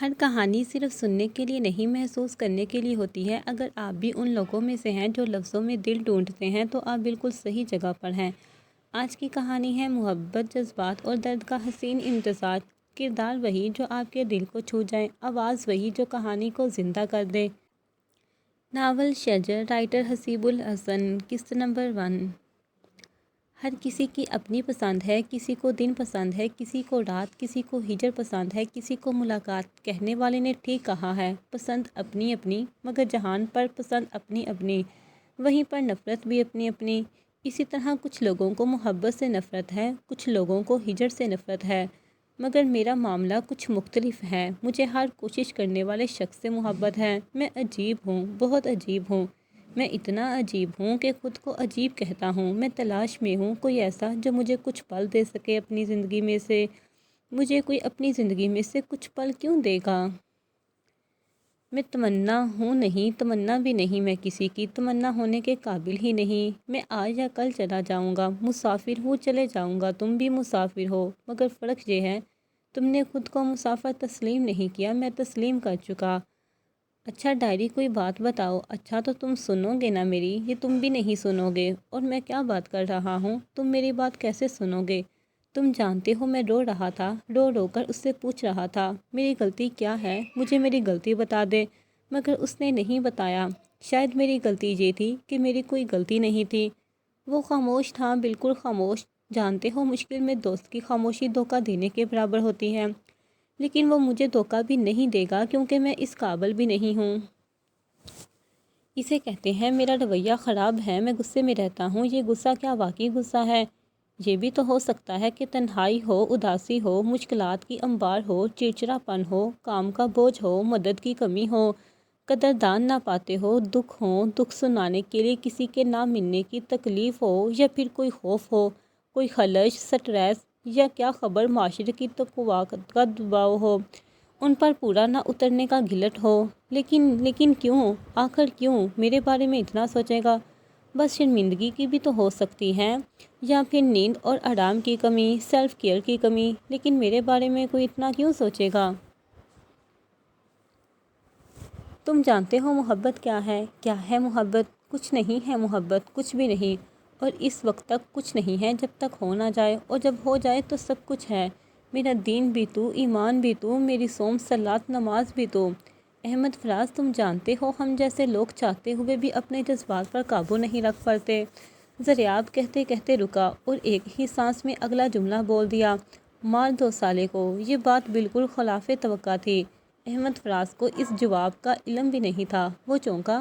ہر کہانی صرف سننے کے لیے نہیں، محسوس کرنے کے لیے ہوتی ہے۔ اگر آپ بھی ان لوگوں میں سے ہیں جو لفظوں میں دل ڈھونڈتے ہیں تو آپ بالکل صحیح جگہ پر ہیں۔ آج کی کہانی ہے محبت، جذبات اور درد کا حسین امتزاج۔ کردار وہی جو آپ کے دل کو چھو جائے، آواز وہی جو کہانی کو زندہ کر دے۔ ناول شجر، رائٹر حسیب الحسن۔ قسط نمبر 1۔ ہر کسی کی اپنی پسند ہے، کسی کو دن پسند ہے، کسی کو رات، کسی کو ہجر پسند ہے، کسی کو ملاقات۔ کہنے والے نے ٹھیک کہا ہے، پسند اپنی اپنی، مگر جہان پر پسند اپنی اپنی، وہیں پر نفرت بھی اپنی اپنی۔ اسی طرح کچھ لوگوں کو محبت سے نفرت ہے، کچھ لوگوں کو ہجر سے نفرت ہے، مگر میرا معاملہ کچھ مختلف ہے۔ مجھے ہر کوشش کرنے والے شخص سے محبت ہے۔ میں عجیب ہوں، بہت عجیب ہوں۔ میں اتنا عجیب ہوں کہ خود کو عجیب کہتا ہوں۔ میں تلاش میں ہوں کوئی ایسا جو مجھے کچھ پل دے سکے اپنی زندگی میں سے۔ مجھے کوئی اپنی زندگی میں سے کچھ پل کیوں دے گا؟ میں تمنا ہوں نہیں، تمنا بھی نہیں میں کسی کی، تمنا ہونے کے قابل ہی نہیں۔ میں آج یا کل چلا جاؤں گا، مسافر ہوں، چلے جاؤں گا، تم بھی مسافر ہو، مگر فرق یہ ہے تم نے خود کو مسافر تسلیم نہیں کیا، میں تسلیم کر چکا۔ اچھا ڈائری، کوئی بات بتاؤ۔ اچھا تو تم سنو گے نا میری؟ یہ تم بھی نہیں سنو گے۔ اور میں کیا بات کر رہا ہوں، تم میری بات کیسے سنو گے؟ تم جانتے ہو میں رو رہا تھا، رو رو کر اس سے پوچھ رہا تھا میری غلطی کیا ہے، مجھے میری غلطی بتا دے، مگر اس نے نہیں بتایا۔ شاید میری غلطی یہ تھی کہ میری کوئی غلطی نہیں تھی۔ وہ خاموش تھا، بالکل خاموش۔ جانتے ہو مشکل میں دوست کی خاموشی دھوکہ دینے کے برابر ہوتی ہے، لیکن وہ مجھے دھوکہ بھی نہیں دے گا کیونکہ میں اس قابل بھی نہیں ہوں۔ اسے کہتے ہیں میرا رویہ خراب ہے، میں غصے میں رہتا ہوں۔ یہ غصہ کیا واقعی غصہ ہے؟ یہ بھی تو ہو سکتا ہے کہ تنہائی ہو، اداسی ہو، مشکلات کی انبار ہو، چڑچڑا پن ہو، کام کا بوجھ ہو، مدد کی کمی ہو، قدردان نہ پاتے ہو، دکھ ہو، دکھ سنانے کے لیے کسی کے نہ ملنے کی تکلیف ہو، یا پھر کوئی خوف ہو، کوئی خلش، سٹریس، یا کیا خبر معاشرے کی توقعات کا دباؤ ہو، ان پر پورا نہ اترنے کا گلٹ ہو۔ لیکن کیوں؟ آخر کیوں میرے بارے میں اتنا سوچے گا؟ بس شرمندگی کی بھی تو ہو سکتی ہے، یا پھر نیند اور آرام کی کمی، سیلف کیئر کی کمی۔ لیکن میرے بارے میں کوئی اتنا کیوں سوچے گا؟ تم جانتے ہو محبت کیا ہے؟ کیا ہے محبت؟ کچھ نہیں ہے محبت، کچھ بھی نہیں۔ اور اس وقت تک کچھ نہیں ہے جب تک ہو نہ جائے، اور جب ہو جائے تو سب کچھ ہے۔ میرا دین بھی تو، ایمان بھی تو، میری صوم، صلاۃ، نماز بھی تو۔ احمد فراز، تم جانتے ہو ہم جیسے لوگ چاہتے ہوئے بھی اپنے جذبات پر قابو نہیں رکھ پاتے۔ زریاب کہتے کہتے رکا اور ایک ہی سانس میں اگلا جملہ بول دیا، مار دو سالے کو۔ یہ بات بالکل خلاف توقع تھی۔ احمد فراز کو اس جواب کا علم بھی نہیں تھا۔ وہ چونکا،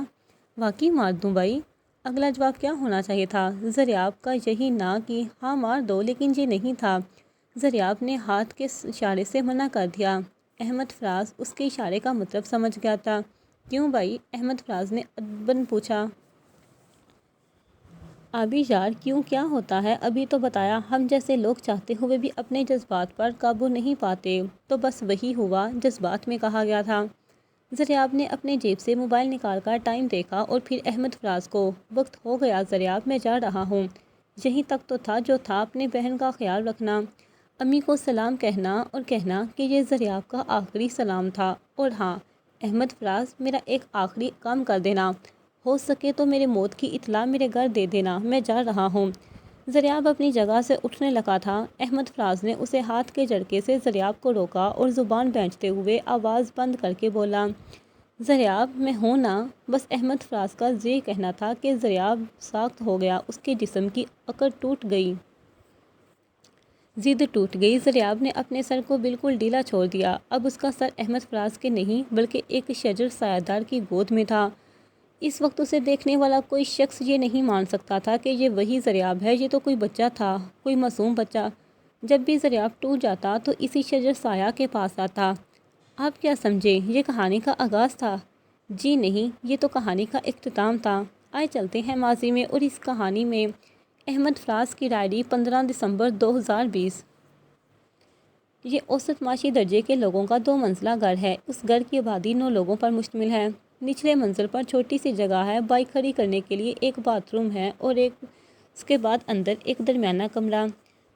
واقعی مار دوں بھائی؟ اگلا جواب کیا ہونا چاہیے تھا؟ زریاب کا یہی نہ کہ ہاں مار دو، لیکن یہ نہیں تھا۔ زریاب نے ہاتھ کے اشارے سے منع کر دیا۔ احمد فراز اس کے اشارے کا مطلب سمجھ گیا تھا۔ کیوں بھائی؟ احمد فراز نے ادباً پوچھا۔ آبی یار کیوں، کیا ہوتا ہے؟ ابھی تو بتایا، ہم جیسے لوگ چاہتے ہوئے بھی اپنے جذبات پر قابو نہیں پاتے۔ تو بس وہی ہوا، جذبات میں کہا گیا تھا۔ زریاب نے اپنے جیب سے موبائل نکال کر ٹائم دیکھا اور پھر احمد فراز کو، وقت ہو گیا زریاب، میں جا رہا ہوں۔ یہیں تک تو تھا جو تھا، اپنی بہن کا خیال رکھنا، امی کو سلام کہنا، اور کہنا کہ یہ زریاب کا آخری سلام تھا۔ اور ہاں احمد فراز، میرا ایک آخری کام کر دینا، ہو سکے تو میرے موت کی اطلاع میرے گھر دے دینا، میں جا رہا ہوں۔ زریاب اپنی جگہ سے اٹھنے لگا تھا۔ احمد فراز نے اسے ہاتھ کے جھٹکے سے زریاب کو روکا اور زبان بھینچتے ہوئے آواز بند کر کے بولا، زریاب میں ہوں نا؟ بس احمد فراز کا یہ کہنا تھا کہ زریاب ساخت ہو گیا، اس کے جسم کی اکڑ ٹوٹ گئی، ضد ٹوٹ گئی۔ زریاب نے اپنے سر کو بالکل ڈھیلا چھوڑ دیا۔ اب اس کا سر احمد فراز کے نہیں بلکہ ایک شجر سایہ دار کی گود میں تھا۔ اس وقت اسے دیکھنے والا کوئی شخص یہ نہیں مان سکتا تھا کہ یہ وہی زریاب ہے، یہ تو کوئی بچہ تھا، کوئی معصوم بچہ۔ جب بھی زریاب ٹوٹ جاتا تو اسی شجر سایہ کے پاس آتا۔ آپ کیا سمجھے یہ کہانی کا آغاز تھا؟ جی نہیں، یہ تو کہانی کا اختتام تھا۔ آئے چلتے ہیں ماضی میں، اور اس کہانی میں احمد فراز کی ڈائری، 15 دسمبر 2020۔ یہ اوسط معاشی درجے کے لوگوں کا 2 منزلہ گھر ہے۔ اس گھر کی آبادی 9 لوگوں پر مشتمل ہے۔ نچلے منزل پر چھوٹی سی جگہ ہے، بائک کھڑی کرنے کے لیے ایک باتھ روم ہے، اور اس کے بعد اندر ایک درمیانہ کمرہ۔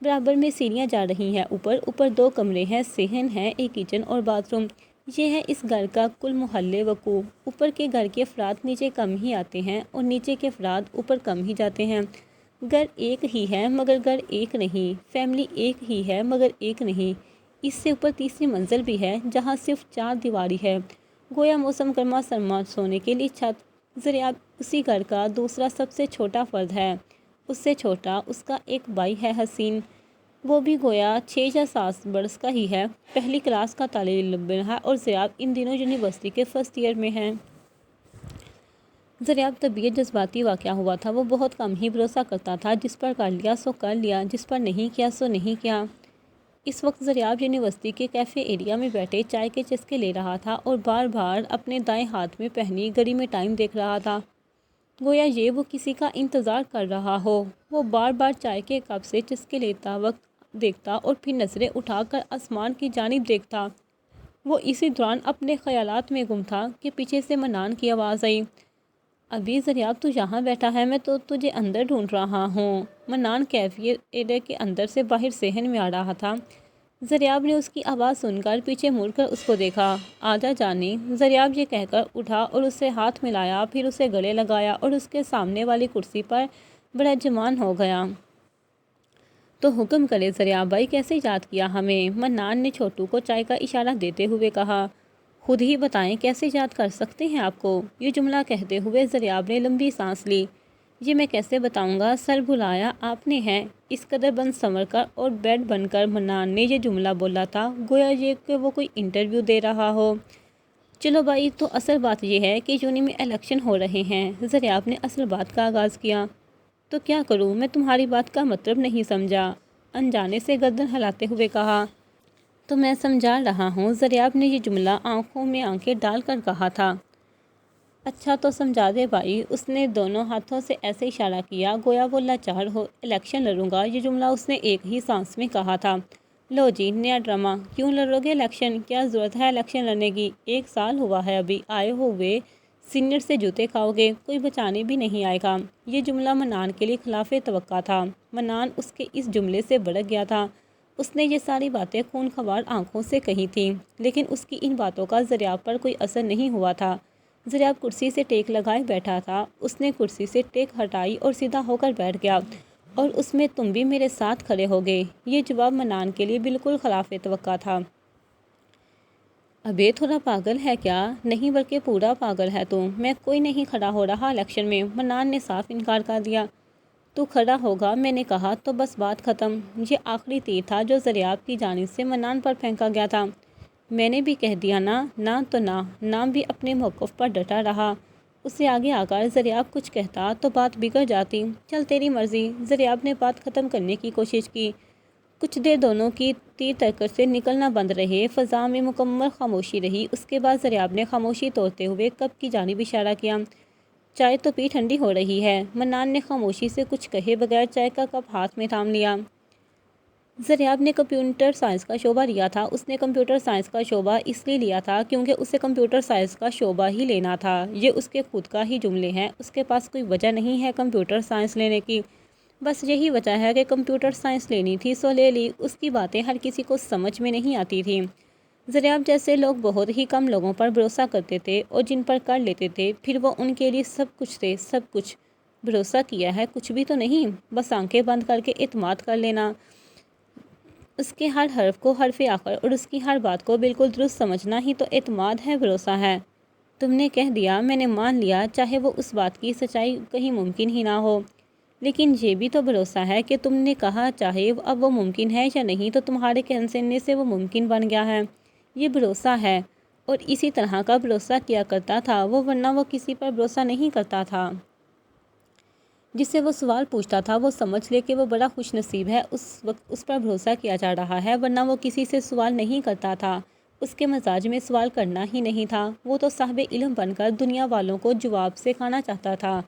برابر میں سیڑھیاں جا رہی ہیں اوپر 2 کمرے ہیں، صحن ہے، ایک کچن اور باتھ روم۔ یہ ہے اس گھر کا کل محلِ وقوع۔ اوپر کے گھر کے افراد نیچے کم ہی آتے ہیں اور نیچے کے افراد اوپر کم ہی جاتے ہیں۔ گھر ایک ہی ہے مگر گھر ایک نہیں، فیملی ایک ہی ہے مگر ایک نہیں۔ اس سے اوپر تیسری منزل بھی ہے جہاں صرف 4 دیواری ہے، گویا موسم گرما سرما سونے کے لیے چھت۔ زریاب اسی گھر کا دوسرا سب سے چھوٹا فرد ہے۔ اس سے چھوٹا اس کا ایک بھائی ہے حسین، وہ بھی گویا 6 یا 7 برس کا ہی ہے، پہلی کلاس کا طالب علم ہے اور زریاب ان دنوں یونیورسٹی کے فرسٹ ایئر میں ہے۔ زریاب طبیعت جذباتی واقعہ ہوا تھا، وہ بہت کم ہی بھروسہ کرتا تھا، جس پر کر لیا سو کر لیا، جس پر نہیں کیا سو نہیں کیا۔ اس وقت زریاب یونیورسٹی کے کیفے ایریا میں بیٹھے چائے کے چسکے لے رہا تھا اور بار بار اپنے دائیں ہاتھ میں پہنی گھڑی میں ٹائم دیکھ رہا تھا، گویا یہ وہ کسی کا انتظار کر رہا ہو۔ وہ بار بار چائے کے کپ سے چسکے لیتا وقت دیکھتا اور پھر نظریں اٹھا کر آسمان کی جانب دیکھتا۔ وہ اسی دوران اپنے خیالات میں گم تھا کہ پیچھے سے منان کی آواز آئی، ابھی زریاب تو یہاں بیٹھا ہے، میں تو تجھے اندر ڈھونڈ رہا ہوں۔ منان کیفے ایریا کے اندر سے باہر صحن میں آ رہا تھا۔ زریاب نے اس کی آواز سن کر پیچھے مڑ کر اس کو دیکھا۔ آجا جانی، زریاب یہ کہہ کر اٹھا اور اس سے ہاتھ ملایا، پھر اسے گلے لگایا اور اس کے سامنے والی کرسی پر بڑا جمان ہو گیا۔ تو حکم کرے زریاب بھائی، کیسے یاد کیا ہمیں؟ منان نے چھوٹو کو چائے کا اشارہ دیتے ہوئے کہا۔ خود ہی بتائیں کیسے یاد کر سکتے ہیں آپ کو؟ یہ جملہ کہتے ہوئے زریاب نے لمبی سانس لی۔ یہ میں کیسے بتاؤں گا، سر بلایا آپ نے ہے۔ اس قدر بن سنور کر اور بیڈ بن کر منان نے یہ جملہ بولا تھا گویا یہ کہ وہ کوئی انٹرویو دے رہا ہو۔ چلو بھائی، تو اصل بات یہ ہے کہ یونی میں الیکشن ہو رہے ہیں۔ زریاب نے اصل بات کا آغاز کیا۔ تو کیا کروں؟ میں تمہاری بات کا مطلب نہیں سمجھا، انجانے سے گردن ہلاتے ہوئے کہا۔ تو میں سمجھا رہا ہوں، زریاب نے یہ جملہ آنکھوں میں آنکھیں ڈال کر کہا تھا۔ اچھا تو سمجھا دے بھائی۔ اس نے دونوں ہاتھوں سے ایسے اشارہ کیا گویا وہ لاچار ہو۔ الیکشن لڑوں گا، یہ جملہ اس نے ایک ہی سانس میں کہا تھا۔ لو جی، نیا ڈرامہ۔ کیوں لڑو گے الیکشن؟ کیا ضرورت ہے الیکشن لڑنے کی؟ 1 سال ہوا ہے ابھی آئے ہوئے، سینئر سے جوتے کھاؤ گے، کوئی بچانے بھی نہیں آئے گا۔ یہ جملہ منان کے لیے خلاف توقع تھا۔ منان اس کے اس جملے سے بھڑک گیا تھا۔ اس نے یہ ساری باتیں خون خوار آنکھوں سے کہی تھیں، لیکن اس کی ان باتوں کا زریاب پر کوئی اثر نہیں ہوا تھا۔ زریاب کرسی سے ٹیک لگائے بیٹھا تھا۔ اس نے کرسی سے ٹیک ہٹائی اور سیدھا ہو کر بیٹھ گیا، اور اس میں تم بھی میرے ساتھ کھڑے ہو گئے۔ یہ جواب منان کے لیے بالکل خلاف توقع تھا۔ ابے تھوڑا پاگل ہے کیا؟ نہیں بلکہ پورا پاگل ہے تو۔ میں کوئی نہیں کھڑا ہو رہا الیکشن میں، منان نے صاف انکار کر دیا۔ تو کھڑا ہوگا، میں نے کہا تو بس بات ختم۔ یہ آخری تیر تھا جو زریاب کی جانب سے منان پر پھینکا گیا تھا۔ میں نے بھی کہہ دیا نا، نہ تو نہ۔ نام بھی اپنے موقف پر ڈٹا رہا۔ اس سے آگے آ کر زریاب کچھ کہتا تو بات بگڑ جاتی۔ چل تیری مرضی۔ زریاب نے بات ختم کرنے کی کوشش کی۔ کچھ دیر دونوں کی تیر ترکش سے نکلنا بند رہے، فضا میں مکمل خاموشی رہی۔ اس کے بعد زریاب نے خاموشی توڑتے ہوئے کپ کی جانب اشارہ کیا۔ چائے تو پی، ٹھنڈی ہو رہی ہے۔ منان نے خاموشی سے کچھ کہے بغیر چائے کا کپ ہاتھ میں تھام لیا۔ زریاب نے کمپیوٹر سائنس کا شعبہ لیا تھا۔ اس نے کمپیوٹر سائنس کا شعبہ اس لیے لیا تھا کیونکہ اسے کمپیوٹر سائنس کا شعبہ ہی لینا تھا۔ یہ اس کے خود کا ہی جملے ہیں، اس کے پاس کوئی وجہ نہیں ہے کمپیوٹر سائنس لینے کی، بس یہی وجہ ہے کہ کمپیوٹر سائنس لینی تھی سو لے لی۔ اس کی باتیں ہر کسی کو سمجھ میں نہیں آتی تھیں۔ زریاب جیسے لوگ بہت ہی کم لوگوں پر بھروسہ کرتے تھے اور جن پر کر لیتے تھے پھر وہ ان کے لیے سب کچھ تھے، سب کچھ۔ بھروسہ کیا ہے کچھ بھی تو نہیں، بس آنکھیں بند کر کے اعتماد کر لینا، اس کے ہر حرف کو حرف آخر اور اس کی ہر بات کو بالکل درست سمجھنا ہی تو اعتماد ہے، بھروسہ ہے۔ تم نے کہہ دیا، میں نے مان لیا، چاہے وہ اس بات کی سچائی کہیں ممکن ہی نہ ہو، لیکن یہ بھی تو بھروسہ ہے کہ تم نے کہا چاہے اب وہ ممکن ہے یا نہیں تو تمہارے کہنے سے وہ ممکن بن گیا ہے۔ یہ بھروسہ ہے، اور اسی طرح کا بھروسہ کیا کرتا تھا وہ، ورنہ وہ کسی پر بھروسہ نہیں کرتا تھا۔ جس سے وہ سوال پوچھتا تھا وہ سمجھ لے کہ وہ بڑا خوش نصیب ہے، اس وقت اس پر بھروسہ کیا جا رہا ہے، ورنہ وہ کسی سے سوال نہیں کرتا تھا۔ اس کے مزاج میں سوال کرنا ہی نہیں تھا۔ وہ تو صاحب علم بن کر دنیا والوں کو جواب سکھانا چاہتا تھا،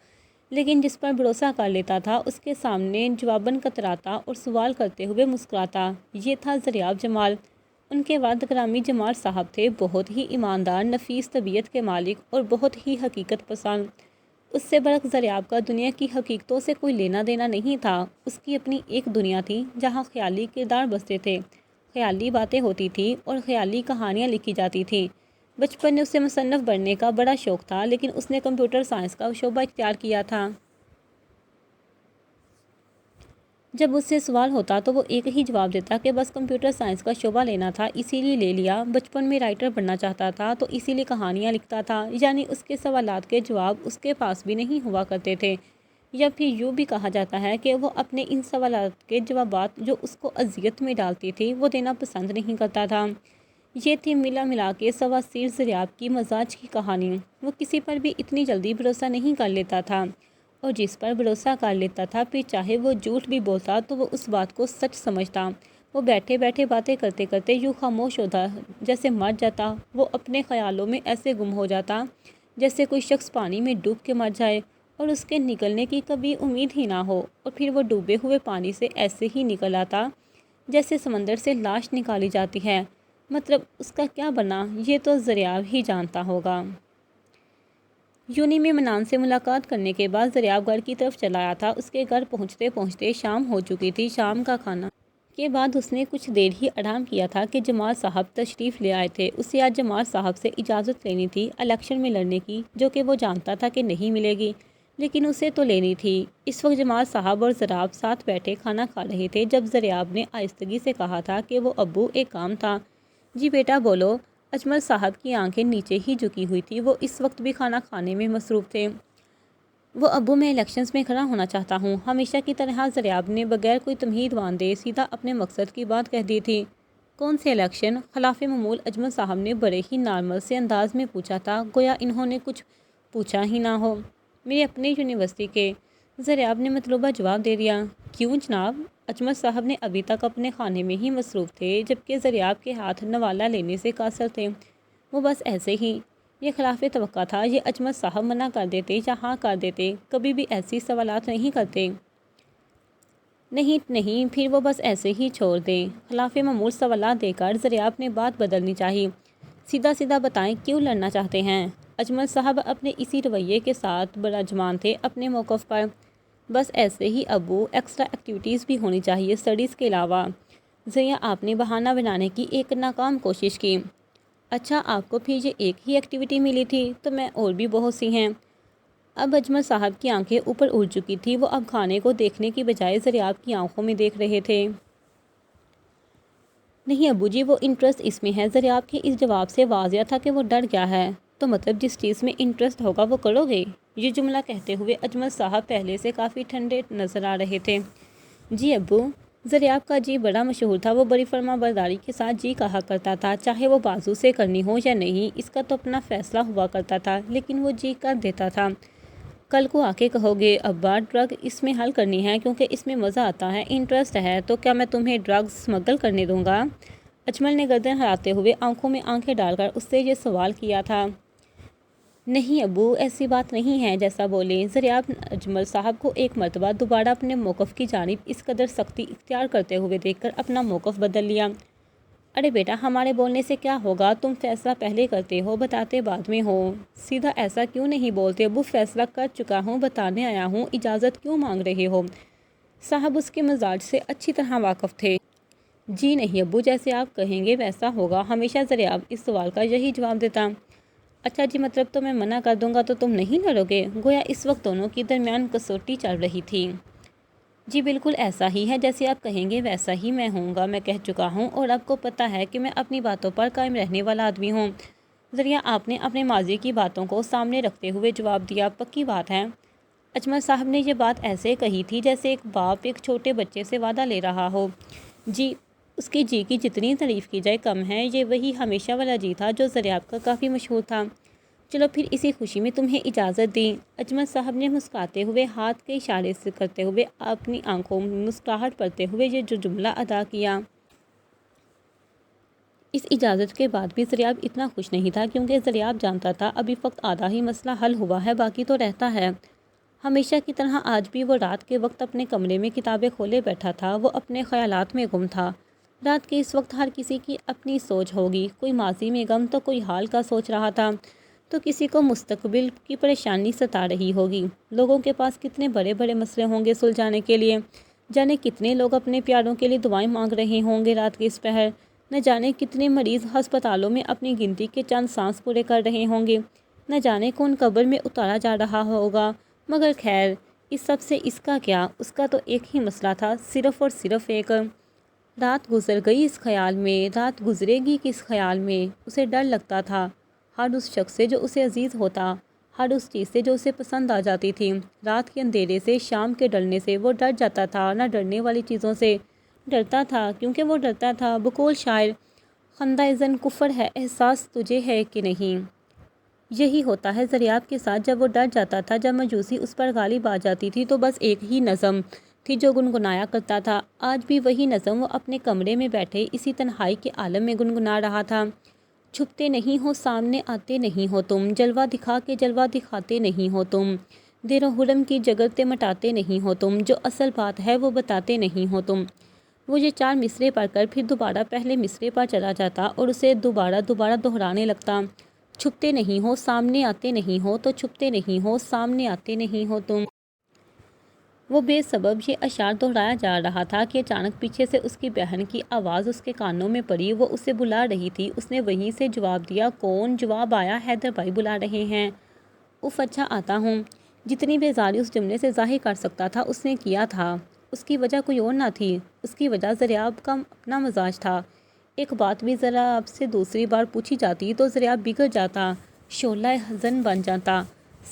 لیکن جس پر بھروسہ کر لیتا تھا اس کے سامنے جواباً کتراتا اور سوال کرتے ہوئے مسکراتا۔ یہ تھا زریاب جمال۔ ان کے والد گرامی جمال صاحب تھے، بہت ہی ایماندار، نفیس طبیعت کے مالک اور بہت ہی حقیقت پسند۔ اس سے برعکس زریاب کا دنیا کی حقیقتوں سے کوئی لینا دینا نہیں تھا۔ اس کی اپنی ایک دنیا تھی جہاں خیالی کردار بستے تھے، خیالی باتیں ہوتی تھیں اور خیالی کہانیاں لکھی جاتی تھیں۔ بچپن میں اسے مصنف بننے کا بڑا شوق تھا، لیکن اس نے کمپیوٹر سائنس کا شعبہ اختیار کیا تھا۔ جب اس سے سوال ہوتا تو وہ ایک ہی جواب دیتا کہ بس کمپیوٹر سائنس کا شعبہ لینا تھا، اسی لیے لے لیا۔ بچپن میں رائٹر بننا چاہتا تھا تو اسی لیے کہانیاں لکھتا تھا، یعنی اس کے سوالات کے جواب اس کے پاس بھی نہیں ہوا کرتے تھے، یا پھر یوں بھی کہا جاتا ہے کہ وہ اپنے ان سوالات کے جوابات جو اس کو اذیت میں ڈالتی تھی وہ دینا پسند نہیں کرتا تھا۔ یہ تھی ملا کے سواسیر دریاب کی مزاج کی کہانی۔ وہ کسی پر بھی اتنی جلدی بھروسہ نہیں کر لیتا تھا، اور جس پر بھروسہ کر لیتا تھا پھر چاہے وہ جھوٹ بھی بولتا تو وہ اس بات کو سچ سمجھتا۔ وہ بیٹھے بیٹھے باتیں کرتے کرتے یوں خاموش ہوتا، جیسے مر جاتا۔ وہ اپنے خیالوں میں ایسے گم ہو جاتا جیسے کوئی شخص پانی میں ڈوب کے مر جائے اور اس کے نکلنے کی کبھی امید ہی نہ ہو، اور پھر وہ ڈوبے ہوئے پانی سے ایسے ہی نکل آتا جیسے سمندر سے لاش نکالی جاتی ہے۔ مطلب اس کا کیا بنا یہ تو زریاب ہی جانتا ہوگا۔ یونی میں منان سے ملاقات کرنے کے بعد زریاب گھر کی طرف چلا آیا تھا۔ اس کے گھر پہنچتے پہنچتے شام ہو چکی تھی۔ شام کا کھانا کے بعد اس نے کچھ دیر ہی آرام کیا تھا کہ جمال صاحب تشریف لے آئے تھے۔ اسے آج جمال صاحب سے اجازت لینی تھی الیکشن میں لڑنے کی، جو کہ وہ جانتا تھا کہ نہیں ملے گی، لیکن اسے تو لینی تھی۔ اس وقت جمال صاحب اور زریاب ساتھ بیٹھے کھانا کھا رہے تھے جب زریاب نے آہستگی سے کہا تھا کہ وہ ابو ایک کام تھا۔ جی بیٹا بولو۔ اجمل صاحب کی آنکھیں نیچے ہی جھکی ہوئی تھی، وہ اس وقت بھی کھانا کھانے میں مصروف تھے۔ وہ ابو میں الیکشنز میں کھڑا ہونا چاہتا ہوں۔ ہمیشہ کی طرح زریاب نے بغیر کوئی تمہید باندھے سیدھا اپنے مقصد کی بات کہہ دی تھی۔ کون سے الیکشن؟ خلاف معمول اجمل صاحب نے بڑے ہی نارمل سے انداز میں پوچھا تھا، گویا انہوں نے کچھ پوچھا ہی نہ ہو۔ میرے اپنے یونیورسٹی کے، زریاب نے مطلوبہ جواب دے دیا۔ کیوں جناب؟ اجمل صاحب نے ابھی تک اپنے کھانے میں ہی مصروف تھے، جبکہ زریاب کے ہاتھ نوالہ لینے سے قاصر تھے۔ وہ بس ایسے ہی۔ یہ خلاف توقع تھا، یہ اجمل صاحب منع کر دیتے یا ہاں کر دیتے، کبھی بھی ایسی سوالات نہیں کرتے۔ نہیں پھر وہ بس ایسے ہی چھوڑ دیں۔ خلاف معمول سوالات دے کر زریاب نے بات بدلنی چاہی۔ سیدھا بتائیں کیوں لڑنا چاہتے ہیں؟ اجمل صاحب اپنے اسی رویے کے ساتھ براجمان تھے اپنے موقف پر۔ بس ایسے ہی ابو، ایکسٹرا ایکٹیویٹیز بھی ہونی چاہیے اسٹڈیز کے علاوہ۔ ذریعہ آپ نے بہانہ بنانے کی ایک ناکام کوشش کی۔ اچھا آپ کو پھر یہ ایک ہی ایکٹیویٹی ملی تھی؟ تو میں اور بھی بہت سی ہیں۔ اب اجمل صاحب کی آنکھیں اوپر اٹھ چکی تھی، وہ اب کھانے کو دیکھنے کی بجائے زریاب کی آنکھوں میں دیکھ رہے تھے۔ نہیں ابو جی، وہ انٹرسٹ اس میں ہے۔ زریاب کے اس جواب سے واضح تھا کہ وہ ڈر گیا ہے۔ تو مطلب جس چیز میں انٹرسٹ ہوگا وہ کرو گے؟ یہ جملہ کہتے ہوئے اجمل صاحب پہلے سے کافی ٹھنڈے نظر آ رہے تھے۔ جی ابو۔ زریاب کا جی بڑا مشہور تھا، وہ بڑی فرما برداری کے ساتھ جی کہا کرتا تھا، چاہے وہ بازو سے کرنی ہو یا نہیں، اس کا تو اپنا فیصلہ ہوا کرتا تھا، لیکن وہ جی کر دیتا تھا۔ کل کو آ کے کہو گے ابا ڈرگ اس میں حل کرنی ہے کیونکہ اس میں مزہ آتا ہے، انٹرسٹ ہے، تو کیا میں تمہیں ڈرگز اسمگل کرنے دوں گا؟ اجمل نے گردن ہلاتے ہوئے آنکھوں میں آنکھیں ڈال کر اس سے یہ سوال کیا تھا۔ نہیں ابو، ایسی بات نہیں ہے جیسا بولیں۔ زریاب اجمل صاحب کو ایک مرتبہ دوبارہ اپنے موقف کی جانب اس قدر سختی اختیار کرتے ہوئے دیکھ کر اپنا موقف بدل لیا۔ ارے بیٹا، ہمارے بولنے سے کیا ہوگا؟ تم فیصلہ پہلے کرتے ہو، بتاتے بعد میں ہو۔ سیدھا ایسا کیوں نہیں بولتے ابو؟ فیصلہ کر چکا ہوں، بتانے آیا ہوں، اجازت کیوں مانگ رہے ہو؟ صاحب اس کے مزاج سے اچھی طرح واقف تھے۔ جی نہیں ابو، جیسے آپ کہیں گے ویسا ہوگا۔ ہمیشہ زریاب اس سوال کا یہی جواب دیتا۔ اچھا جی، مطلب تو میں منع کر دوں گا تو تم نہیں لڑو گے؟ گویا اس وقت دونوں کے درمیان کسوٹی چل رہی تھی۔ جی بالکل ایسا ہی ہے، جیسے آپ کہیں گے ویسا ہی میں ہوں گا۔ میں کہہ چکا ہوں اور آپ کو پتہ ہے کہ میں اپنی باتوں پر قائم رہنے والا آدمی ہوں۔ ذریعہ آپ نے اپنے ماضی کی باتوں کو سامنے رکھتے ہوئے جواب دیا، پکی بات ہے؟ اجمل صاحب نے یہ بات ایسے کہی تھی جیسے ایک باپ ایک چھوٹے بچے سے وعدہ لے رہا ہو۔ جی، اس کی جی کی جتنی تعریف کی جائے کم ہے۔ یہ وہی ہمیشہ والا جی تھا جو زریاب کا کافی مشہور تھا۔ چلو پھر اسی خوشی میں تمہیں اجازت دی۔ اجمل صاحب نے مسکراتے ہوئے ہاتھ کے اشارے سے کرتے ہوئے اپنی آنکھوں میں مسکراہٹ پڑتے ہوئے یہ جو جملہ ادا کیا۔ اس اجازت کے بعد بھی زریاب اتنا خوش نہیں تھا، کیونکہ زریاب جانتا تھا ابھی فقط آدھا ہی مسئلہ حل ہوا ہے، باقی تو رہتا ہے۔ ہمیشہ کی طرح آج بھی وہ رات کے وقت اپنے کمرے میں کتابیں کھولے بیٹھا تھا۔ وہ اپنے خیالات میں گم تھا۔ رات کے اس وقت ہر کسی کی اپنی سوچ ہوگی، کوئی ماضی میں غم تو کوئی حال کا سوچ رہا تھا، تو کسی کو مستقبل کی پریشانی ستا رہی ہوگی۔ لوگوں کے پاس کتنے بڑے بڑے مسئلے ہوں گے سلجھانے کے لیے، جانے کتنے لوگ اپنے پیاروں کے لیے دعائیں مانگ رہے ہوں گے رات کے اس پہر۔ نہ جانے کتنے مریض ہسپتالوں میں اپنی گنتی کے چند سانس پورے کر رہے ہوں گے، نہ جانے کون قبر میں اتارا جا رہا ہوگا، مگر خیر اس سب سے اس کا کیا؟ اس کا تو ایک ہی مسئلہ تھا، صرف اور صرف ایک۔ رات گزر گئی اس خیال میں، رات گزرے گی کس خیال میں؟ اسے ڈر لگتا تھا ہر اس شخص سے جو اسے عزیز ہوتا، ہر اس چیز سے جو اسے پسند آ جاتی تھی۔ رات کے اندھیرے سے، شام کے ڈرنے سے وہ ڈر جاتا تھا، نہ ڈرنے والی چیزوں سے ڈرتا تھا کیونکہ وہ ڈرتا تھا۔ بقول شاعر، خندۂ زن کفر ہے، احساس تجھے ہے کہ نہیں؟ یہی ہوتا ہے ضریاب کے ساتھ۔ جب وہ ڈر جاتا تھا، جب مجوسی اس پر غالب آ جاتی تھی، تو بس ایک ہی نظم تھی جو گنگنایا کرتا تھا۔ آج بھی وہی نظم وہ اپنے کمرے میں بیٹھے اسی تنہائی کے عالم میں گنگنا رہا تھا۔ چھپتے نہیں ہو، سامنے آتے نہیں ہو تم، جلوہ دکھا کے جلوہ دکھاتے نہیں ہو تم، دیر و حرم کی جگرتے مٹاتے نہیں ہو تم، جو اصل بات ہے وہ بتاتے نہیں ہو تم۔ وہ یہ 4 مصرعے پڑھ کر پھر دوبارہ پہلے مصرعے پر چلا جاتا اور اسے دوبارہ دہرانے لگتا۔ چھپتے نہیں ہو، سامنے آتے نہیں ہو، تو چھپتے نہیں ہو، سامنے آتے نہیں ہو تم۔ وہ بے سبب یہ اشعار دہرایا جا رہا تھا کہ اچانک پیچھے سے اس کی بہن کی آواز اس کے کانوں میں پڑی۔ وہ اسے بلا رہی تھی۔ اس نے وہیں سے جواب دیا، کون؟ جواب آیا، حیدر بھائی بلا رہے ہیں۔ اف، اچھا آتا ہوں۔ جتنی بیزاری اس جملے سے ظاہر کر سکتا تھا اس نے کیا تھا۔ اس کی وجہ کوئی اور نہ تھی، اس کی وجہ ضریاب کا اپنا مزاج تھا۔ ایک بات بھی ضریاب سے دوسری بار پوچھی جاتی تو ضریاب بگڑ جاتا، شعلہ حزن بن جاتا۔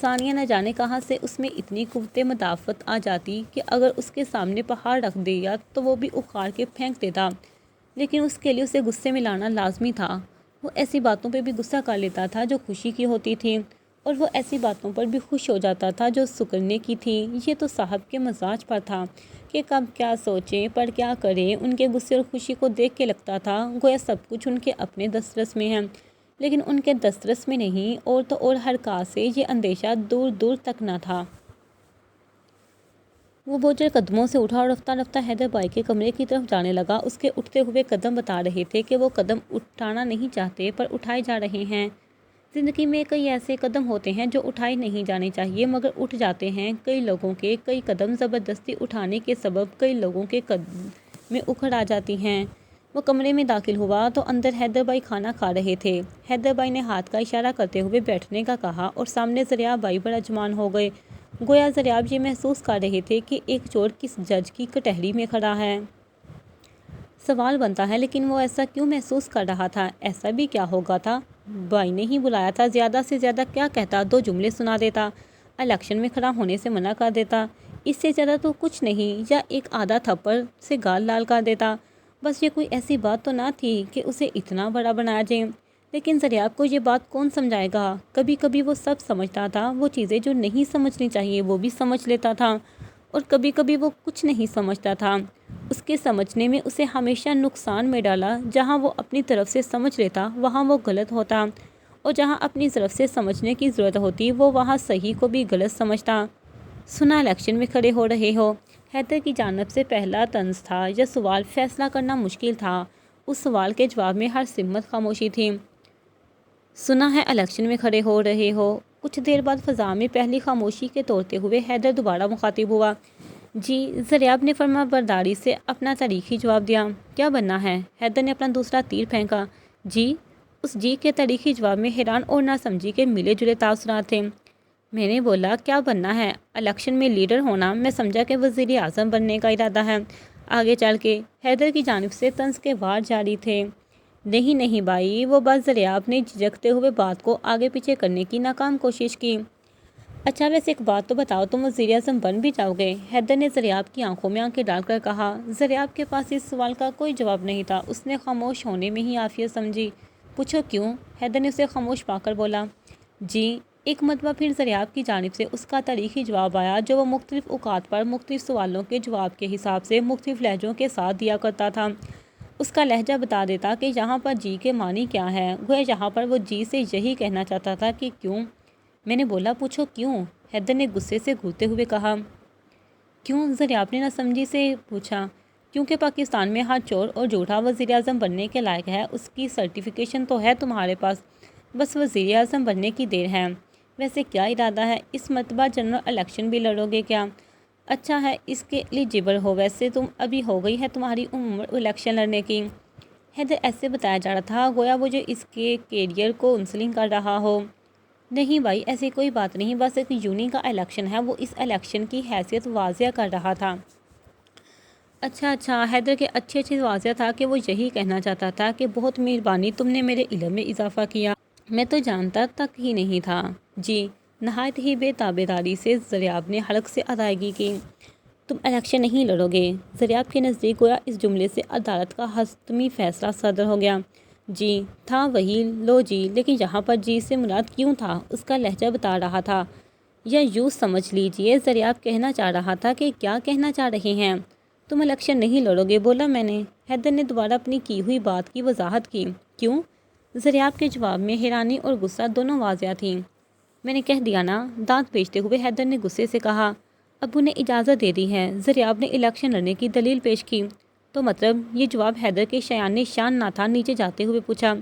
ثانیہ نہ جانے کہاں سے اس میں اتنی قوت مدافعت آ جاتی کہ اگر اس کے سامنے پہاڑ رکھ دیا تو وہ بھی اکھاڑ کے پھینک دیتا، لیکن اس کے لیے اسے غصے میں لانا لازمی تھا۔ وہ ایسی باتوں پہ بھی غصہ کر لیتا تھا جو خوشی کی ہوتی تھی، اور وہ ایسی باتوں پر بھی خوش ہو جاتا تھا جو سکڑنے کی تھی۔ یہ تو صاحب کے مزاج پر تھا کہ کب کیا سوچیں، پر کیا کریں۔ ان کے غصے اور خوشی کو دیکھ کے لگتا تھا گویا سب کچھ ان کے اپنے دسترس میں ہے، لیکن ان کے دسترس میں نہیں، اور تو اور حرکات سے یہ اندیشہ دور دور تک نہ تھا۔ وہ بوجھل قدموں سے اٹھا اور رفتہ رفتہ حیدر بھائی کے کمرے کی طرف جانے لگا۔ اس کے اٹھتے ہوئے قدم بتا رہے تھے کہ وہ قدم اٹھانا نہیں چاہتے، پر اٹھائے جا رہے ہیں۔ زندگی میں کئی ایسے قدم ہوتے ہیں جو اٹھائے نہیں جانے چاہیے مگر اٹھ جاتے ہیں۔ کئی لوگوں کے کئی قدم زبردستی اٹھانے کے سبب کئی لوگوں کے قدم میں اکھڑ آ جاتی ہیں۔ وہ کمرے میں داخل ہوا تو اندر حیدر بھائی کھانا کھا رہے تھے۔ حیدر بھائی نے ہاتھ کا اشارہ کرتے ہوئے بیٹھنے کا کہا اور سامنے ضریاب بھائی براجمان ہو گئے، گویا ضریاب یہ محسوس کر رہے تھے کہ ایک چور کس جج کی کٹہری میں کھڑا ہے۔ سوال بنتا ہے، لیکن وہ ایسا کیوں محسوس کر رہا تھا؟ ایسا بھی کیا ہو گا تھا؟ بھائی نے ہی بلایا تھا، زیادہ سے زیادہ کیا کہتا؟ 2 جملے سنا دیتا، الیکشن میں کھڑا ہونے سے منع کر دیتا، اس سے زیادہ تو کچھ نہیں، یا ایک آدھا تھپڑ سے گال لال کر دیتا۔ بس یہ کوئی ایسی بات تو نہ تھی کہ اسے اتنا بڑا بنایا جائے۔ لیکن ضریاب کو یہ بات کون سمجھائے گا؟ کبھی کبھی وہ سب سمجھتا تھا، وہ چیزیں جو نہیں سمجھنی چاہیے وہ بھی سمجھ لیتا تھا، اور کبھی کبھی وہ کچھ نہیں سمجھتا تھا۔ اس کے سمجھنے میں اسے ہمیشہ نقصان میں ڈالا۔ جہاں وہ اپنی طرف سے سمجھ لیتا وہاں وہ غلط ہوتا، اور جہاں اپنی طرف سے سمجھنے کی ضرورت ہوتی وہ وہاں صحیح کو بھی غلط سمجھتا۔ سنا الیکشن میں کھڑے ہو رہے ہو؟ حیدر کی جانب سے پہلا طنز تھا یا سوال؟ فیصلہ کرنا مشکل تھا۔ اس سوال کے جواب میں ہر سمت خاموشی تھی۔ سنا ہے الیکشن میں کھڑے ہو رہے ہو؟ کچھ دیر بعد فضا میں پہلی خاموشی کے توڑتے ہوئے حیدر دوبارہ مخاطب ہوا۔ جی، ضریاب نے فرما برداری سے اپنا تاریخی جواب دیا۔ کیا بننا ہے؟ حیدر نے اپنا دوسرا تیر پھینکا۔ جی؟ اس جی کے تاریخی جواب میں حیران اور نہ سمجھی کے ملے جلے تاثرات تھے۔ میں نے بولا کیا بننا ہے؟ الیکشن میں لیڈر ہونا؟ میں سمجھا کہ وزیر اعظم بننے کا ارادہ ہے۔ آگے چل کے حیدر کی جانب سے طنز کے وار جاری تھے۔ نہیں نہیں بھائی، وہ بس ضریاب نے جھجکتے ہوئے بات کو آگے پیچھے کرنے کی ناکام کوشش کی۔ اچھا ویسے ایک بات تو بتاؤ، تم وزیر اعظم بن بھی جاؤ گے؟ حیدر نے ضریاب کی آنکھوں میں آنکھیں ڈال کر کہا۔ ضریاب کے پاس اس سوال کا کوئی جواب نہیں تھا۔ اس نے خاموش ہونے میں ہی عافیت سمجھی۔ پوچھو کیوں؟ حیدر نے اسے خاموش پا کر بولا۔ جی؟ ایک مرتبہ پھر ضریاب کی جانب سے اس کا تاریخی جواب آیا جو وہ مختلف اوقات پر مختلف سوالوں کے جواب کے حساب سے مختلف لہجوں کے ساتھ دیا کرتا تھا۔ اس کا لہجہ بتا دیتا کہ یہاں پر جی کے معنی کیا ہے، گویا یہاں پر وہ جی سے یہی کہنا چاہتا تھا کہ کیوں؟ میں نے بولا پوچھو کیوں؟ حیدر نے غصے سے گھورتے ہوئے کہا۔ کیوں؟ ضریاب نے نہ سمجھی سے پوچھا۔ کیونکہ پاکستان میں ہر چور اور جھوٹا وزیر اعظم بننے کے لائق ہے۔ اس کی سرٹیفکیشن تو ہے تمہارے پاس، بس وزیر اعظم بننے کی دیر ہے۔ ویسے کیا ارادہ ہے؟ اس مرتبہ جنرل الیکشن بھی لڑو گے کیا؟ اچھا ہے اس کے ایلیجبل ہو؟ ویسے تم ابھی ہو گئی ہے تمہاری عمر الیکشن لڑنے کی۔ حیدر ایسے بتایا جا رہا تھا گویا وہ جو اس کے کیریئر کو کاؤنسلنگ کر رہا ہو۔ نہیں بھائی، ایسی کوئی بات نہیں، بس ایک یونین کا الیکشن ہے، وہ اس الیکشن کی حیثیت واضح کر رہا تھا۔ اچھا، حیدر کے اچھے واضح تھا کہ وہ یہی کہنا چاہتا تھا کہ بہت مہربانی، تم نے میرے علم میں اضافہ کیا، میں تو جانتا تک ہی نہیں تھا۔ جی، نہایت ہی بے تابعداری سے زریاب نے حلق سے ادائیگی کی۔ تم الیکشن نہیں لڑو گے؟ زریاب کے نزدیک گویا اس جملے سے عدالت کا حتمی فیصلہ صادر ہو گیا۔ جی تھا وہی، لو جی، لیکن یہاں پر جی سے مراد کیوں تھا؟ اس کا لہجہ بتا رہا تھا، یا یوں سمجھ لیجئے زریاب کہنا چاہ رہا تھا کہ کیا کہنا چاہ رہے ہیں؟ تم الیکشن نہیں لڑو گے، بولا میں نے۔ حیدر نے دوبارہ اپنی کی ہوئی بات کی وضاحت کی۔ کیوں؟ زریاب کے جواب میں حیرانی اور غصہ دونوں واضح تھیں۔ میں نے کہہ دیا نا، دانت پیچتے ہوئے حیدر نے غصے سے کہا۔ ابو نے اجازت دے دی ہے، زریاب نے الیکشن لڑنے کی دلیل پیش کی۔ تو مطلب؟ یہ جواب حیدر کے شایان شان نہ تھا، نیچے جاتے ہوئے پوچھا۔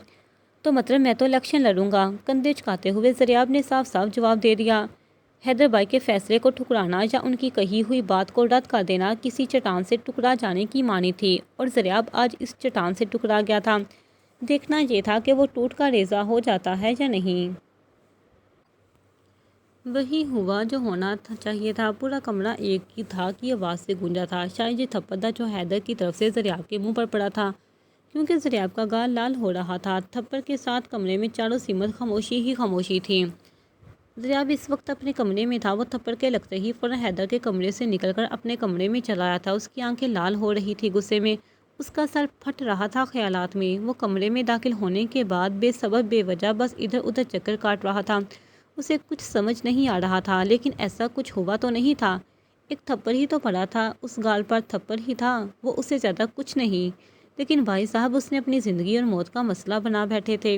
تو مطلب میں تو الیکشن لڑوں گا، کندھے جھکاتے ہوئے زریاب نے صاف جواب دے دیا۔ حیدر بھائی کے فیصلے کو ٹھکرانا یا ان کی کہی ہوئی بات کو رد کر دینا کسی چٹان سے ٹکرا جانے کی معنی تھی، اور زریاب آج اس چٹان سے ٹکرا گیا تھا۔ دیکھنا یہ تھا کہ وہ ٹوٹ کر ریزہ ہو جاتا ہے یا نہیں۔ وہی ہوا جو ہونا چاہیے تھا۔ پورا کمرہ ایک ہی تھا کی آواز سے گونجا تھا۔ شاید یہ تھپڑ تھا جو حیدر کی طرف سے زریاب کے منہ پر پڑا تھا، کیونکہ زریاب کا گال لال ہو رہا تھا۔ تھپڑ کے ساتھ کمرے میں چاروں سمت خاموشی ہی خاموشی تھی۔ زریاب اس وقت اپنے کمرے میں تھا۔ وہ تھپڑ کے لگتے ہی فوراً حیدر کے کمرے سے نکل کر اپنے کمرے میں چلا آیا تھا۔ اس کی آنکھیں لال ہو رہی تھی غصے میں، اس کا سر پھٹ رہا تھا خیالات میں۔ وہ کمرے میں داخل ہونے کے بعد بے سبب بے وجہ بس ادھر ادھر چکر کاٹ رہا تھا۔ اسے کچھ سمجھ نہیں آ رہا تھا، لیکن ایسا کچھ ہوا تو نہیں تھا۔ ایک تھپڑ ہی تو پڑا تھا، اس گال پر تھپڑ ہی تھا، وہ اس سے زیادہ کچھ نہیں۔ لیکن بھائی صاحب، اس نے اپنی زندگی اور موت کا مسئلہ بنا بیٹھے تھے۔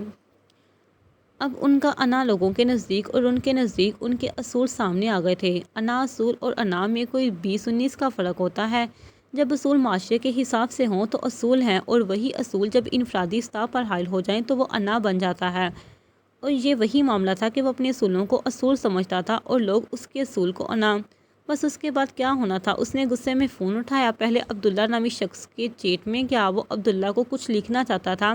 اب ان کا انا لوگوں کے نزدیک اور ان کے نزدیک ان کے اصول سامنے آ گئے تھے۔ انا اصول اور انا میں کوئی 20-19 کا فرق ہوتا ہے۔ جب اصول معاشرے کے حساب سے ہوں تو اصول ہیں، اور وہی اصول جب انفرادی سطح پر حائل ہو جائیں تو وہ انا بن جاتا ہے۔ اور یہ وہی معاملہ تھا کہ وہ اپنے اصولوں کو اصول سمجھتا تھا اور لوگ اس کے اصول کو انا۔ بس اس کے بعد کیا ہونا تھا؟ اس نے غصے میں فون اٹھایا، پہلے عبداللہ نامی شخص کے چیٹ میں گیا۔ وہ عبداللہ کو کچھ لکھنا چاہتا تھا،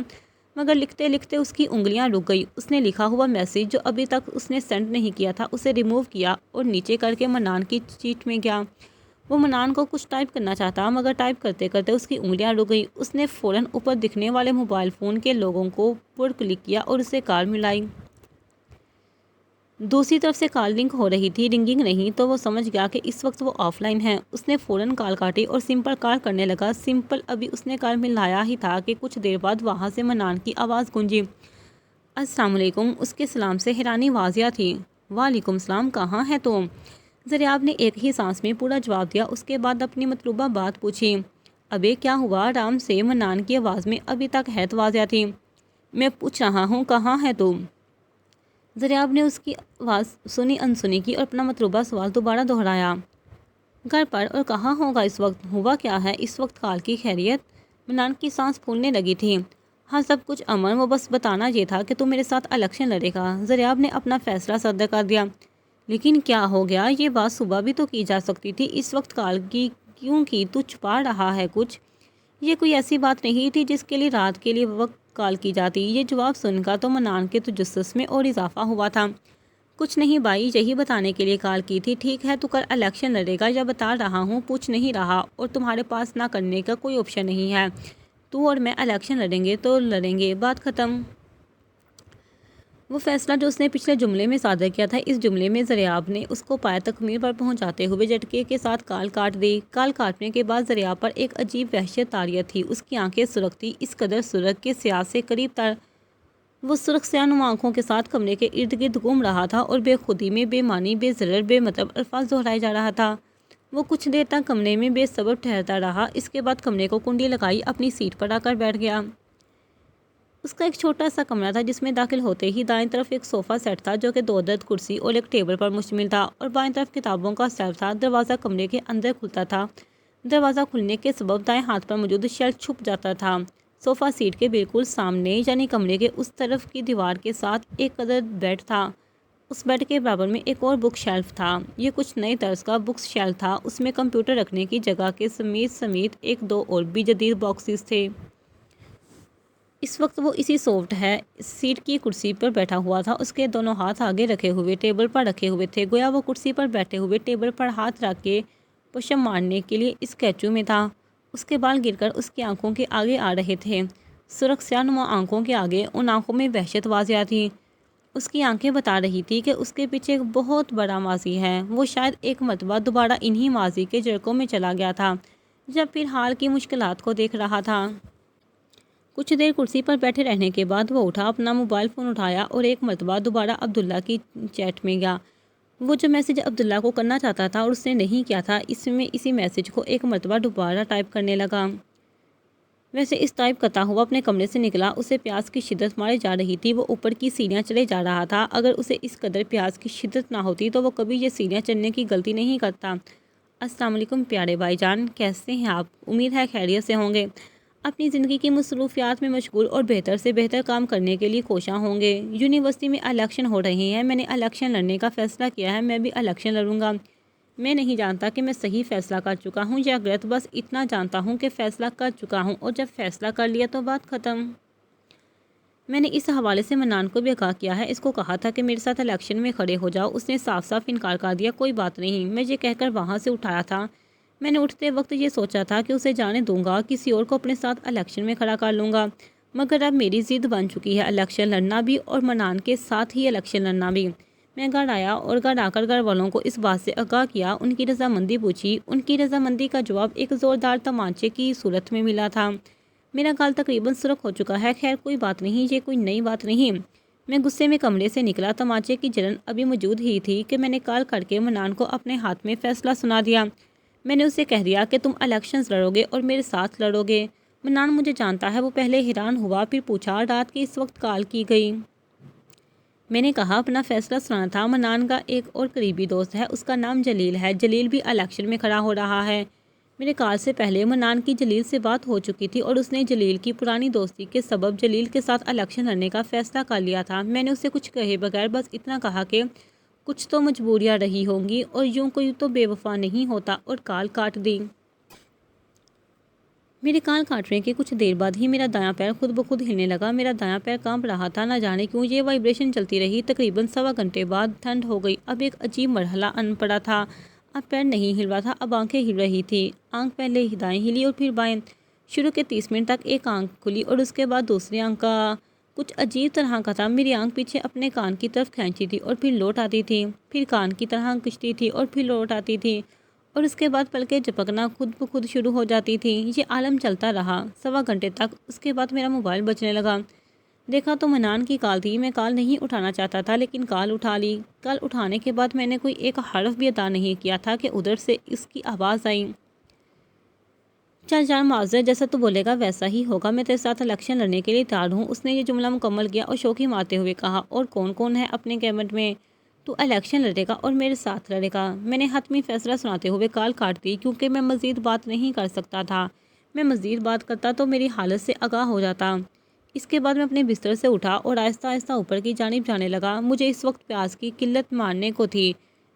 مگر لکھتے لکھتے اس کی انگلیاں رک گئی۔ اس نے لکھا ہوا میسیج جو ابھی تک اس نے سینڈ نہیں کیا تھا اسے ریموو کیا اور نیچے کر کے منان کی چیٹ میں گیا۔ وہ منان کو کچھ ٹائپ کرنا چاہتا، مگر ٹائپ کرتے کرتے اس کی انگلیاں رک گئی۔ اس نے فوراً اوپر دکھنے والے موبائل فون کے لوگوں کو پر کلک کیا اور اسے کال ملائی۔ دوسری طرف سے کال رنگ ہو رہی تھی، رنگنگ نہیں، تو وہ سمجھ گیا کہ اس وقت وہ آف لائن ہے۔ اس نے فوراً کال کاٹی اور سم پر کال کرنے لگا۔ سم پر ابھی اس نے کال ملایا ہی تھا کہ کچھ دیر بعد وہاں سے منان کی آواز گونجی۔ السلام علیکم۔ اس کے سلام سے حیرانی واضح تھی۔ وعلیکم السلام، کہاں ہے تم؟ زریاب نے ایک ہی سانس میں پورا جواب دیا۔ اس کے بعد اپنی مطلوبہ بات پوچھی۔ ابے کیا ہوا؟ آرام سے، منان کی آواز میں ابھی تک حیرت واضح تھی۔ میں پوچھ رہا ہوں کہاں ہے تم؟ زریاب نے اس کی آواز سنی انسنی کی اور اپنا مطلوبہ سوال دوبارہ دہرایا۔ گھر پر، اور کہاں ہوگا اس وقت؟ ہوا کیا ہے اس وقت؟ کال کی خیریت؟ منان کی سانس پھولنے لگی تھی۔ ہاں سب کچھ امن، وہ بس بتانا یہ تھا کہ تم میرے ساتھ الیکشن لڑے گا۔ زریاب نے اپنا فیصلہ صادر کر دیا۔ لیکن کیا ہو گیا؟ یہ بات صبح بھی تو کی جا سکتی تھی، اس وقت کال کی کیوں کی؟ تو چھپا رہا ہے کچھ؟ یہ کوئی ایسی بات نہیں تھی جس کے لیے رات کے لیے وقت کال کی جاتی۔ یہ جواب سن کر تو منان کے تجسس میں اور اضافہ ہوا تھا۔ کچھ نہیں بھائی، یہی بتانے کے لیے کال کی تھی۔ ٹھیک ہے، تو کل الیکشن لڑے گا یا بتا رہا ہوں پوچھ نہیں رہا، اور تمہارے پاس نہ کرنے کا کوئی آپشن نہیں ہے۔ تو اور میں الیکشن لڑیں گے تو لڑیں گے، بات ختم۔ وہ فیصلہ جو اس نے پچھلے جملے میں صادر کیا تھا، اس جملے میں زریاب نے اس کو پائے تکمیل پر پہنچاتے ہوئے جھٹکے کے ساتھ کال کاٹ دی۔ کال کاٹنے کے بعد زریاب پر ایک عجیب وحشت طاریت تھی۔ اس کی آنکھیں سرخ تھیں، اس قدر سرخ کہ سیاہ سے قریب تر۔ وہ سرخ سیاہ نما آنکھوں کے ساتھ کمرے کے ارد گرد گھوم رہا تھا اور بے خودی میں بے معنی، بے ضرر، بے مطلب الفاظ دہرائے جا رہا تھا۔ وہ کچھ دیر تک کمرے میں بے سبب ٹھہرتا رہا، اس کے بعد کمرے کو کنڈی لگائی اپنی سیٹ پر آ کر بیٹھ گیا۔ اس کا ایک چھوٹا سا کمرہ تھا جس میں داخل ہوتے ہی دائیں طرف ایک صوفہ سیٹ تھا جو کہ 2 عدد کرسی اور ایک ٹیبل پر مشتمل تھا، اور بائیں طرف کتابوں کا شیلف تھا۔ دروازہ کمرے کے اندر کھلتا تھا۔ دروازہ کھلنے کے سبب دائیں ہاتھ پر موجود شیلف چھپ جاتا تھا۔ صوفہ سیٹ کے بالکل سامنے، یعنی کمرے کے اس طرف کی دیوار کے ساتھ ایک عدد بیڈ تھا۔ اس بیڈ کے برابر میں ایک اور بک شیلف تھا۔ یہ کچھ نئے طرز کا بک شیلف تھا۔ اس میں کمپیوٹر رکھنے کی جگہ کے سمیت 1-2 اور بھی جدید باکسز تھے۔ اس وقت وہ اسی سافٹ ہے سیٹ کی کرسی پر بیٹھا ہوا تھا، اس کے دونوں ہاتھ آگے رکھے ہوئے ٹیبل پر رکھے ہوئے تھے، گویا وہ کرسی پر بیٹھے ہوئے ٹیبل پر ہاتھ رکھ کے پشم مارنے کے لیے اسٹیچو میں تھا۔ اس کے بال گر کر اس کی آنکھوں کے آگے آ رہے تھے، سرخ سیاہ نما آنکھوں کے آگے ان آنکھوں میں وحشت واضح تھی۔ اس کی آنکھیں بتا رہی تھی کہ اس کے پیچھے ایک بہت بڑا ماضی ہے، وہ شاید ایک مرتبہ دوبارہ انہی ماضی کے جھڑکوں میں چلا گیا تھا جب پھر حال کی مشکلات کو دیکھ رہا تھا۔ کچھ دیر کرسی پر بیٹھے رہنے کے بعد وہ اٹھا، اپنا موبائل فون اٹھایا اور ایک مرتبہ دوبارہ عبداللہ کی چیٹ میں گیا۔ وہ جو میسج عبداللہ کو کرنا چاہتا تھا اور اس نے نہیں کیا تھا، اسی میسج کو ایک مرتبہ دوبارہ ٹائپ کرنے لگا۔ ویسے اس ٹائپ کرتا ہوا اپنے کمرے سے نکلا، اسے پیاس کی شدت مارے جا رہی تھی، وہ اوپر کی سیڑھیاں چلے جا رہا تھا۔ اگر اسے اس قدر پیاس کی شدت نہ ہوتی تو وہ کبھی یہ سیڑھیاں چڑھنے کی غلطی نہیں کرتا۔ السلام علیکم پیارے بھائی جان، کیسے ہیں آپ؟ امید ہے خیریت سے ہوں گے، اپنی زندگی کی مصروفیات میں مشغول اور بہتر سے بہتر کام کرنے کے لیے کوشاں ہوں گے۔ یونیورسٹی میں الیکشن ہو رہے ہیں، میں نے الیکشن لڑنے کا فیصلہ کیا ہے، میں بھی الیکشن لڑوں گا۔ میں نہیں جانتا کہ میں صحیح فیصلہ کر چکا ہوں یا غلط، بس اتنا جانتا ہوں کہ فیصلہ کر چکا ہوں، اور جب فیصلہ کر لیا تو بات ختم۔ میں نے اس حوالے سے منان کو بھی آگاہ کیا ہے، اس کو کہا تھا کہ میرے ساتھ الیکشن میں کھڑے ہو جاؤ، اس نے صاف صاف انکار کر دیا۔ کوئی بات نہیں، میں یہ کہہ کر وہاں سے اٹھایا تھا۔ میں نے اٹھتے وقت یہ سوچا تھا کہ اسے جانے دوں گا، کسی اور کو اپنے ساتھ الیکشن میں کھڑا کر لوں گا، مگر اب میری ضد بن چکی ہے، الیکشن لڑنا بھی اور منان کے ساتھ ہی الیکشن لڑنا بھی۔ میں گھر آیا اور گھر آ کر گھر والوں کو اس بات سے آگاہ کیا، ان کی رضامندی پوچھی۔ ان کی رضامندی کا جواب ایک زوردار تمانچے کی صورت میں ملا تھا۔ میرا گال تقریباً سرخ ہو چکا ہے۔ خیر کوئی بات نہیں، یہ کوئی نئی بات نہیں۔ میں غصے میں کمرے سے نکلا، تمانچے کی جلن ابھی موجود ہی تھی کہ میں نے کال کر کے منان کو اپنے ہاتھ میں فیصلہ سنا دیا۔ میں نے اسے کہہ دیا کہ تم الیکشنز لڑو گے اور میرے ساتھ لڑو گے۔ منان مجھے جانتا ہے، وہ پہلے حیران ہوا، پھر پوچھا رات کے اس وقت کال کی گئی؟ میں نے کہا اپنا فیصلہ سنانا تھا۔ منان کا ایک اور قریبی دوست ہے، اس کا نام جلیل ہے، جلیل بھی الیکشن میں کھڑا ہو رہا ہے۔ میرے کال سے پہلے منان کی جلیل سے بات ہو چکی تھی اور اس نے جلیل کی پرانی دوستی کے سبب جلیل کے ساتھ الیکشن لڑنے کا فیصلہ کر لیا تھا۔ میں نے اسے کچھ کہے بغیر بس اتنا کہا کہ کچھ تو مجبوریاں رہی ہوں گی اور یوں کوئی تو بے وفا نہیں ہوتا، اور کال کاٹ دی۔ میرے کال کاٹنے کے کچھ دیر بعد ہی میرا دایاں پیر خود بخود ہلنے لگا، میرا دایاں پیر کانپ رہا تھا، نہ جانے کیوں یہ وائبریشن چلتی رہی۔ تقریباً سوا گھنٹے بعد ٹھنڈ ہو گئی، اب ایک عجیب مرحلہ آن پڑا تھا۔ اب پیر نہیں ہل رہا تھا، اب آنکھیں ہل رہی تھی۔ آنکھ پہلے دائیں ہلی اور پھر بائیں۔ شروع کے 30 منٹ تک ایک آنکھ کھلی اور اس کے بعد دوسری آنکھ کا کچھ عجیب طرح کا تھا۔ میری آنکھ پیچھے اپنے کان کی طرف کھینچتی تھی اور پھر لوٹ آتی تھی، پھر کان کی طرح کھنچتی تھی اور پھر لوٹ آتی تھی، اور اس کے بعد پلکیں جھپکنا خود بخود شروع ہو جاتی تھی۔ یہ عالم چلتا رہا سوا گھنٹے تک۔ اس کے بعد میرا موبائل بجنے لگا، دیکھا تو منان کی کال تھی۔ میں کال نہیں اٹھانا چاہتا تھا لیکن کال اٹھا لی۔ کال اٹھانے کے بعد میں نے کوئی ایک حرف بھی ادا نہیں کیا تھا کہ ادھر سے اس کی آواز آئی، چل جان معذر، جیسا تو بولے گا ویسا ہی ہوگا، میں تیرے ساتھ الیکشن لڑنے کے لیے تیار ہوں۔ اس نے یہ جملہ مکمل کیا اور شوخی مارتے ہوئے کہا، اور کون کون ہے اپنے کیبنٹ میں؟ تو الیکشن لڑے گا اور میرے ساتھ لڑے گا۔ میں نے حتمی فیصلہ سناتے ہوئے کال کاٹ دی کیونکہ میں مزید بات نہیں کر سکتا تھا۔ میں مزید بات کرتا تو میری حالت سے آگاہ ہو جاتا۔ اس کے بعد میں اپنے بستر سے اٹھا اور آہستہ آہستہ اوپر کی جانب جانے لگا۔ مجھے اس وقت پیاس کی قلت مارنے کو تھی،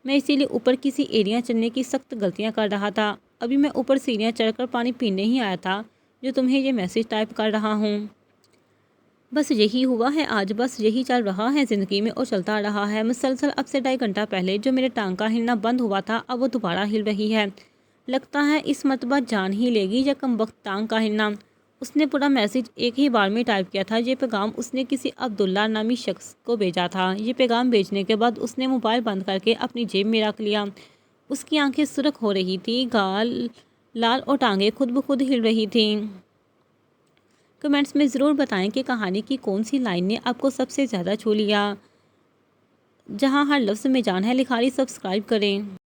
میں اسی لیے اوپر کی سیڑھیاں چڑھنے کی سخت غلطیاں کر رہا تھا۔ ابھی میں اوپر سیڑھیاں چڑھ کر پانی پینے ہی آیا تھا جو تمہیں یہ میسج ٹائپ کر رہا ہوں۔ بس یہی ہوا ہے آج، بس یہی چل رہا ہے زندگی میں اور چلتا رہا ہے مسلسل۔ اب سے 2.5 گھنٹہ پہلے جو میرے ٹانگ کا ہلنا بند ہوا تھا اب وہ دوبارہ ہل رہی ہے، لگتا ہے اس مرتبہ جان ہی لے گی یہ کمبخت ٹانگ کا ہلنا۔ اس نے پورا میسج ایک ہی بار میں ٹائپ کیا تھا۔ یہ پیغام اس نے کسی عبداللہ نامی شخص کو بھیجا تھا۔ یہ پیغام بھیجنے کے بعد اس نے موبائل بند کر کے اپنی جیب میں رکھ لیا۔ اس کی آنکھیں سرخ ہو رہی تھی، گال لال اور ٹانگیں خود بخود ہل رہی تھیں۔ کمنٹس میں ضرور بتائیں کہ کہانی کی کون سی لائن نے آپ کو سب سے زیادہ چھو لیا۔ جہاں ہر لفظ میں جان ہے، لکھاری سبسکرائب کریں۔